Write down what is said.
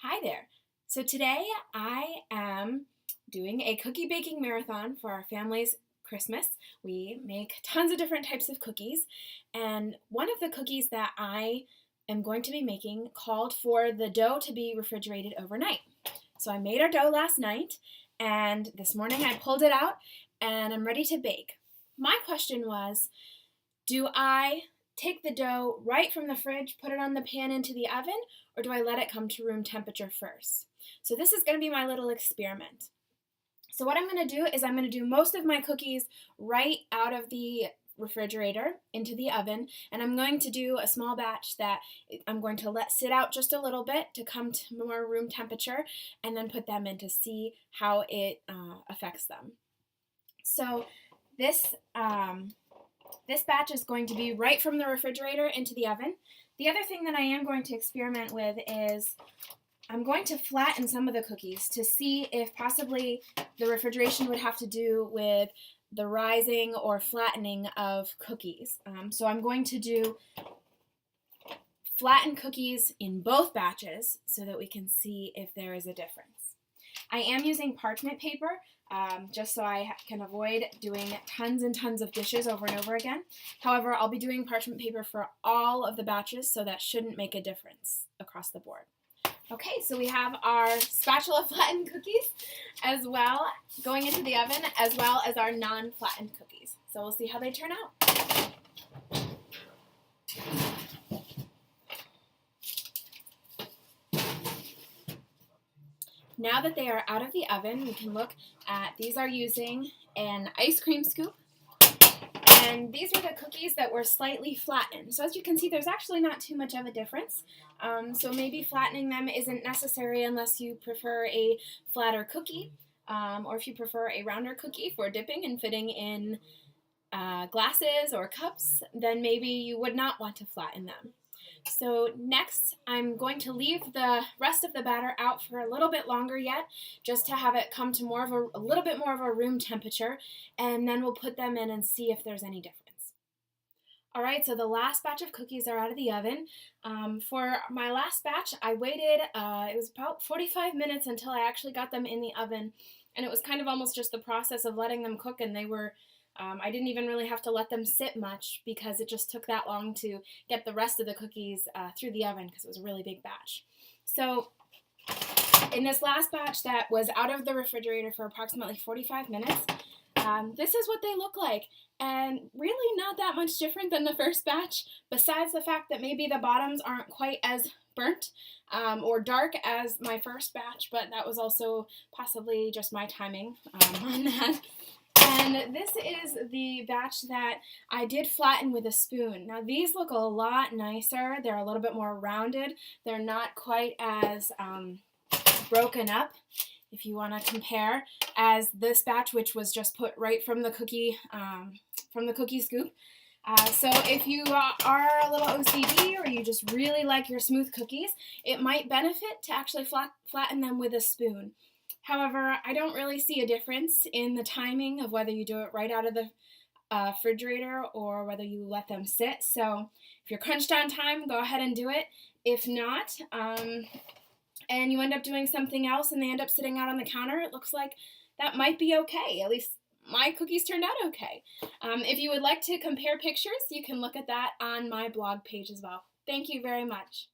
Hi there. So today I am doing a cookie baking marathon for our family's Christmas. We make tons of different types of cookies, and one of the cookies that I am going to be making called for the dough to be refrigerated overnight. So I made our dough last night, and this morning I pulled it out and I'm ready to bake. My question was, do I take the dough right from the fridge, put it on the pan into the oven, or do I let it come to room temperature first? So this is going to be my little experiment. So what I'm going to do is I'm going to do most of my cookies right out of the refrigerator into the oven, and I'm going to do a small batch that I'm going to let sit out just a little bit to come to more room temperature, and then put them in to see how it affects them. So this this batch is going to be right from the refrigerator into the oven. The other thing that I am going to experiment with is I'm going to flatten some of the cookies to see if possibly the refrigeration would have to do with the rising or flattening of cookies. So I'm going to do flattened cookies in both batches so that we can see if there is a difference. I am using parchment paper just so I can avoid doing tons and tons of dishes over and over again. However, I'll be doing parchment paper for all of the batches, so that shouldn't make a difference across the board. Okay, so we have our spatula flattened cookies as well going into the oven, as well as our non-flattened cookies. So we'll see how they turn out. Now that they are out of the oven, we can look at, these are using an ice cream scoop, and these are the cookies that were slightly flattened. So as you can see, there's actually not too much of a difference. So maybe flattening them isn't necessary unless you prefer a flatter cookie, or if you prefer a rounder cookie for dipping and fitting in glasses or cups, then maybe you would not want to flatten them. So next, I'm going to leave the rest of the batter out for a little bit longer yet, just to have it come to more of a little bit more of a room temperature, and then we'll put them in and see if there's any difference. All right, so the last batch of cookies are out of the oven. For my last batch, I waited, it was about 45 minutes until I actually got them in the oven, and it was kind of almost just the process of letting them cook, and they were I didn't even really have to let them sit much because it just took that long to get the rest of the cookies through the oven because it was a really big batch. So in this last batch that was out of the refrigerator for approximately 45 minutes, this is what they look like. And really not that much different than the first batch, besides the fact that maybe the bottoms aren't quite as burnt or dark as my first batch, but that was also possibly just my timing on that. And this is the batch that I did flatten with a spoon. Now these look a lot nicer. They're a little bit more rounded. They're not quite as broken up, if you want to compare, as this batch, which was just put right from the cookie scoop. So if you are a little OCD or you just really like your smooth cookies, it might benefit to actually flatten them with a spoon. However, I don't really see a difference in the timing of whether you do it right out of the refrigerator or whether you let them sit. So if you're crunched on time, go ahead and do it. If not, and you end up doing something else and they end up sitting out on the counter, it looks like that might be okay. At least my cookies turned out okay. If you would like to compare pictures, you can look at that on my blog page as well. Thank you very much.